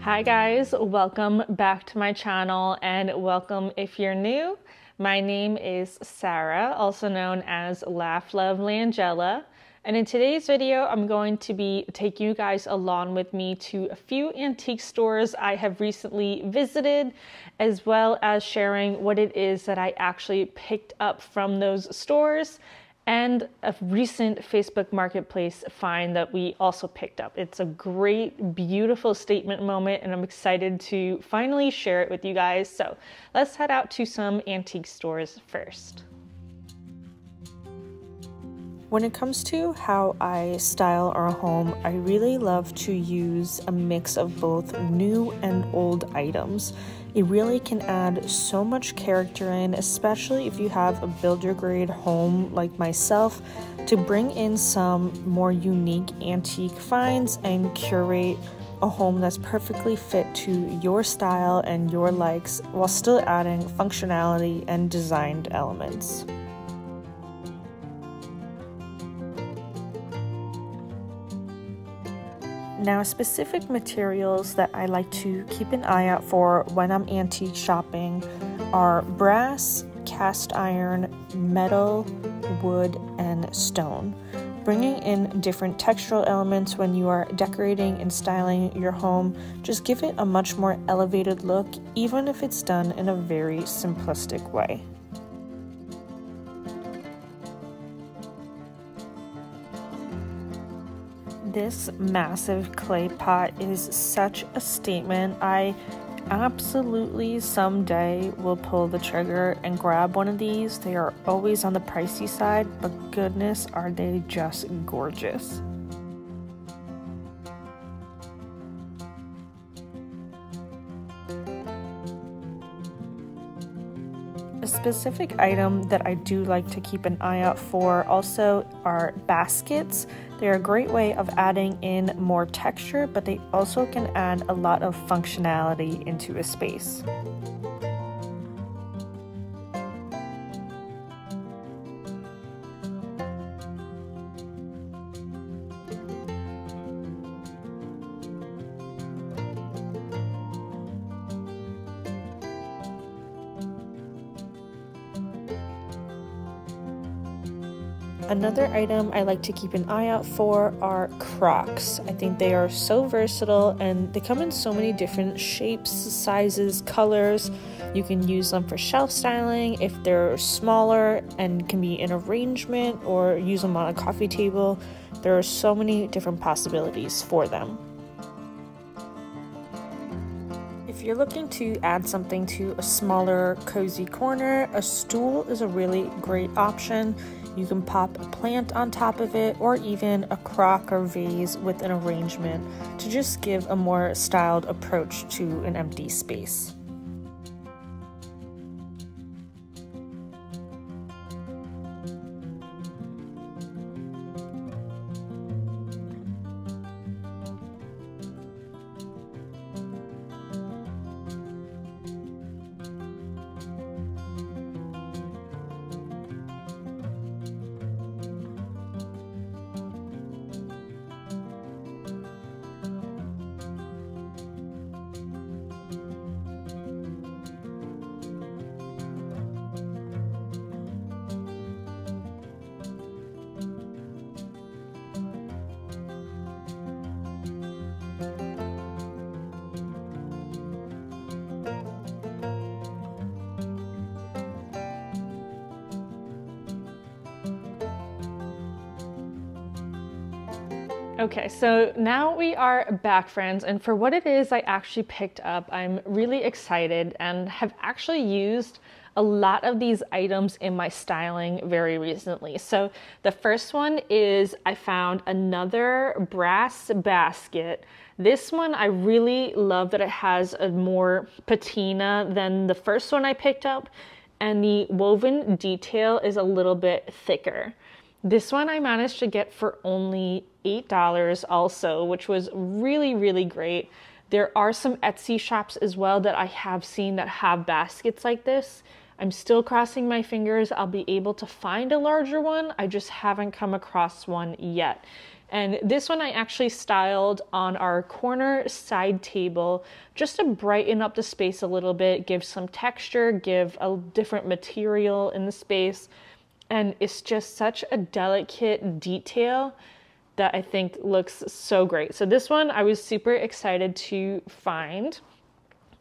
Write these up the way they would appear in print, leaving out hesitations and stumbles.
Hi guys, welcome back to my channel and welcome if you're new. My name is Sarah, also known as Laugh Love Langella. And in today's video, I'm going to be taking you guys along with me to a few antique stores I have recently visited, as well as sharing what it is that I actually picked up from those stores and a recent Facebook Marketplace find that we also picked up. It's a great, beautiful statement moment, and I'm excited to finally share it with you guys. So let's head out to some antique stores first. When it comes to how I style our home, I really love to use a mix of both new and old items. It really can add so much character in, especially if you have a builder grade home like myself, to bring in some more unique antique finds and curate a home that's perfectly fit to your style and your likes while still adding functionality and designed elements. Now, specific materials that I like to keep an eye out for when I'm antique shopping are brass, cast iron, metal, wood, and stone. Bringing in different textural elements when you are decorating and styling your home just give it a much more elevated look, even if it's done in a very simplistic way. This massive clay pot is such a statement. I absolutely someday will pull the trigger and grab one of these. They are always on the pricey side, but goodness, are they just gorgeous. A specific item that I do like to keep an eye out for also are baskets. They're a great way of adding in more texture, but they also can add a lot of functionality into a space. Another item I like to keep an eye out for are Crocs. I think they are so versatile and they come in so many different shapes, sizes, colors. You can use them for shelf styling if they're smaller and can be in arrangement, or use them on a coffee table. There are so many different possibilities for them. If you're looking to add something to a smaller, cozy corner, a stool is a really great option. You can pop a plant on top of it, or even a crock or vase with an arrangement to just give a more styled approach to an empty space. Okay, so now we are back, friends, and for what it is I actually picked up, I'm really excited and have actually used a lot of these items in my styling very recently. So the first one is I found another brass basket. This one I really love that it has a more patina than the first one I picked up, and the woven detail is a little bit thicker. This one I managed to get for only $8 also, which was really, really great. There are some Etsy shops as well that I have seen that have baskets like this. I'm still crossing my fingers I'll be able to find a larger one. I just haven't come across one yet. And this one I actually styled on our corner side table just to brighten up the space a little bit, give some texture, give a different material in the space. And it's just such a delicate detail that I think looks so great. So this one I was super excited to find.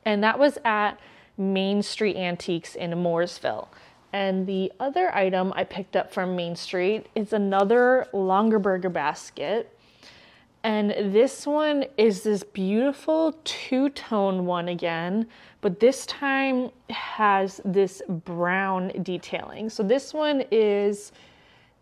And that was at Main Street Antiques in Mooresville. And the other item I picked up from Main Street is another Longaberger basket. And this one is this beautiful two-tone one again, but this time has this brown detailing. So this one is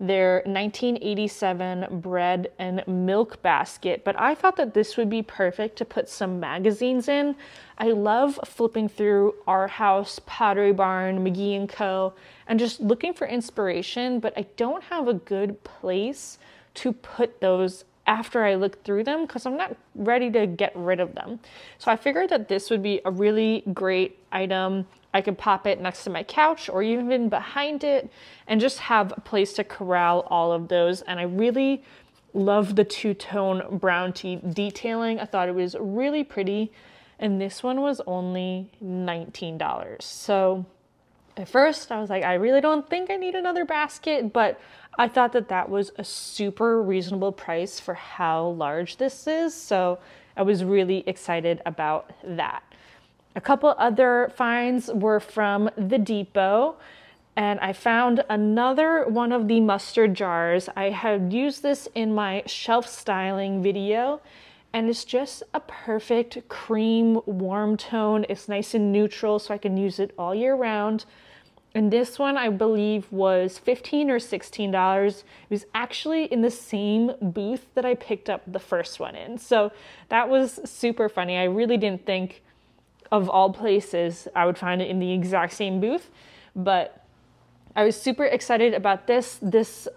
their 1987 bread and milk basket, but I thought that this would be perfect to put some magazines in. I love flipping through Our House, Pottery Barn, McGee & Co. and just looking for inspiration, but I don't have a good place to put those after I look through them because I'm not ready to get rid of them. So I figured that this would be a really great item. I could pop it next to my couch or even behind it and just have a place to corral all of those. And I really love the two-tone brown detailing. I thought it was really pretty. And this one was only $19. So at first I was like, I really don't think I need another basket, but I thought that that was a super reasonable price for how large this is. So I was really excited about that. A couple other finds were from the Depot, and I found another one of the mustard jars. I had used this in my shelf styling video, and it's just a perfect cream warm tone. It's nice and neutral, so I can use it all year round. And this one, I believe, was $15 or $16. It was actually in the same booth that I picked up the first one in. So that was super funny. I really didn't think of all places I would find it in the exact same booth, but I was super excited about this.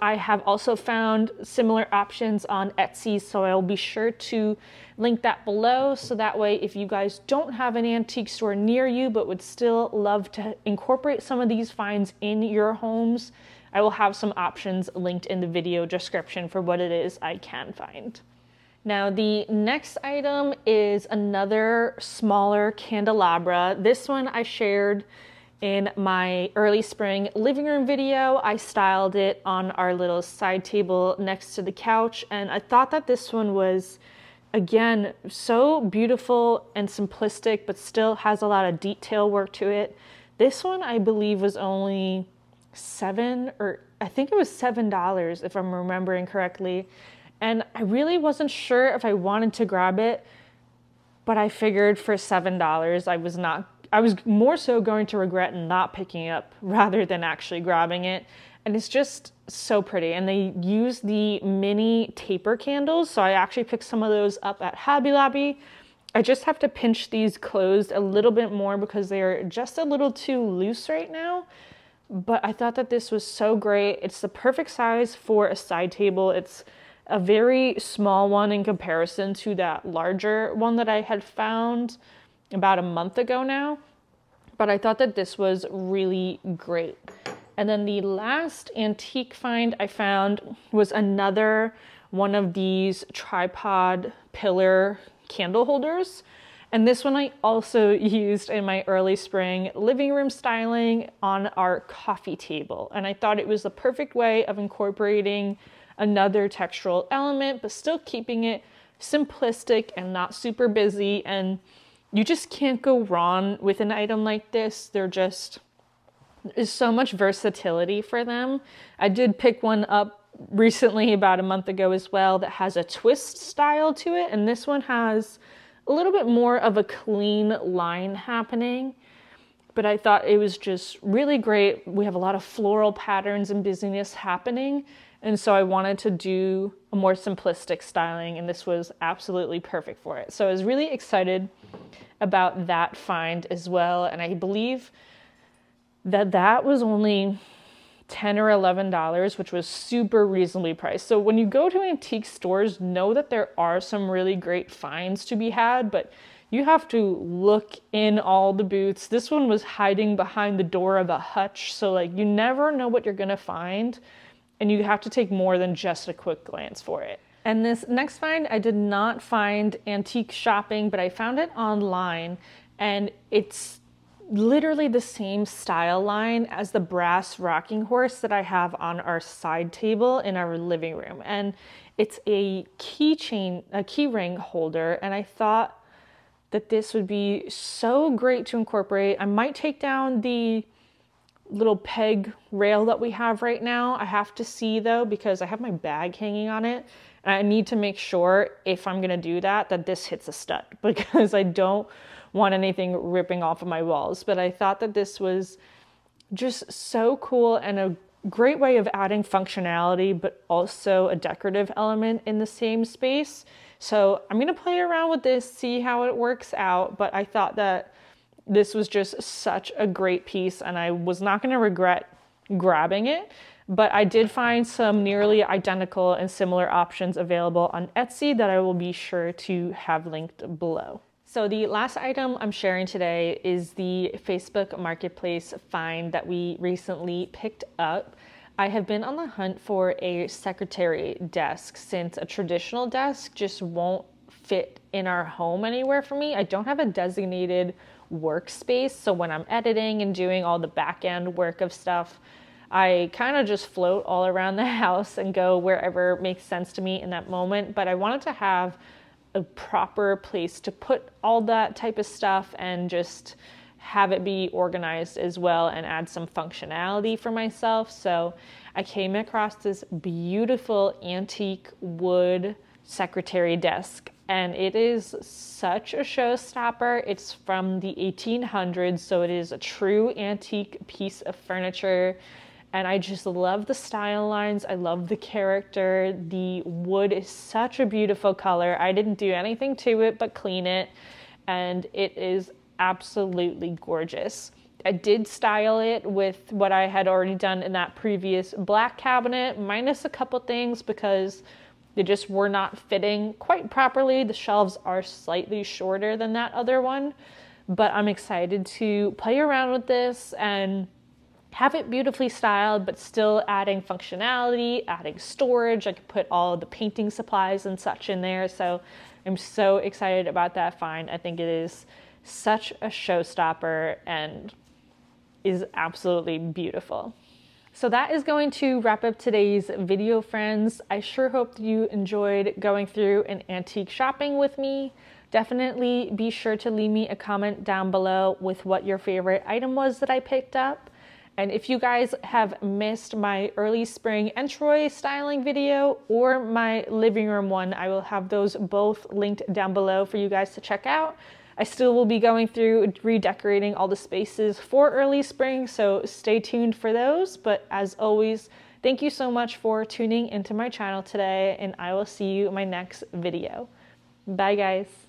I have also found similar options on Etsy, so I'll be sure to link that below. So that way, if you guys don't have an antique store near you, but would still love to incorporate some of these finds in your homes, I will have some options linked in the video description for what it is I can find. Now the next item is another smaller candelabra. This one I shared in my early spring living room video. I styled it on our little side table next to the couch, and I thought that this one was, again, so beautiful and simplistic, but still has a lot of detail work to it. This one I believe was only $7 if I'm remembering correctly. And I really wasn't sure if I wanted to grab it, but I figured for $7, I was more so going to regret not picking it up rather than actually grabbing it. And it's just so pretty. And they use the mini taper candles, so I actually picked some of those up at Hobby Lobby. I just have to pinch these closed a little bit more because they're just a little too loose right now. But I thought that this was so great. It's the perfect size for a side table. It's a very small one in comparison to that larger one that I had found about a month ago now. But I thought that this was really great. And then the last antique find I found was another one of these tripod pillar candle holders. And this one I also used in my early spring living room styling on our coffee table. And I thought it was the perfect way of incorporating another textural element, but still keeping it simplistic and not super busy. And you just can't go wrong with an item like this. There's so much versatility for them. I did pick one up recently about a month ago as well that has a twist style to it, and this one has a little bit more of a clean line happening. But I thought it was just really great. We have a lot of floral patterns and busyness happening, and so I wanted to do a more simplistic styling, and this was absolutely perfect for it. So I was really excited about that find as well, and I believe that was only $10 or $11, which was super reasonably priced. So when you go to antique stores, know that there are some really great finds to be had, but you have to look in all the booths. This one was hiding behind the door of a hutch, so like you never know what you're gonna find, and you have to take more than just a quick glance for it. And this next find, I did not find antique shopping, but I found it online, and it's literally the same style line as the brass rocking horse that I have on our side table in our living room. And it's a keychain, a key ring holder, and I thought that this would be so great to incorporate. I might take down the little peg rail that we have right now. I have to see though, because I have my bag hanging on it, and I need to make sure if I'm gonna do that, that this hits a stud, because I don't want anything ripping off of my walls. But I thought that this was just so cool and a great way of adding functionality, but also a decorative element in the same space. So I'm gonna play around with this, see how it works out. But I thought that this was just such a great piece, and I was not gonna regret grabbing it. But I did find some nearly identical and similar options available on Etsy that I will be sure to have linked below. So the last item I'm sharing today is the Facebook Marketplace find that we recently picked up. I have been on the hunt for a secretary desk since a traditional desk just won't fit in our home anywhere for me. I don't have a designated workspace, so when I'm editing and doing all the back end work of stuff, I kind of just float all around the house and go wherever makes sense to me in that moment. But I wanted to have a proper place to put all that type of stuff and just have it be organized as well and add some functionality for myself. So I came across this beautiful antique wood secretary desk, and it is such a showstopper. It's from the 1800s, so it is a true antique piece of furniture. And I just love the style lines. I love the character. The wood is such a beautiful color. I didn't do anything to it but clean it, and it is absolutely gorgeous. I did style it with what I had already done in that previous black cabinet, minus a couple things because they just were not fitting quite properly. The shelves are slightly shorter than that other one, but I'm excited to play around with this and have it beautifully styled, but still adding functionality, adding storage. I could put all of the painting supplies and such in there. So I'm so excited about that find. I think it is such a showstopper and is absolutely beautiful. So that is going to wrap up today's video, friends. I sure hope you enjoyed going through an antique shopping with me. Definitely be sure to leave me a comment down below with what your favorite item was that I picked up. And if you guys have missed my early spring entryway styling video or my living room one, I will have those both linked down below for you guys to check out. I still will be going through redecorating all the spaces for early spring, so stay tuned for those. But as always, thank you so much for tuning into my channel today, and I will see you in my next video. Bye, guys.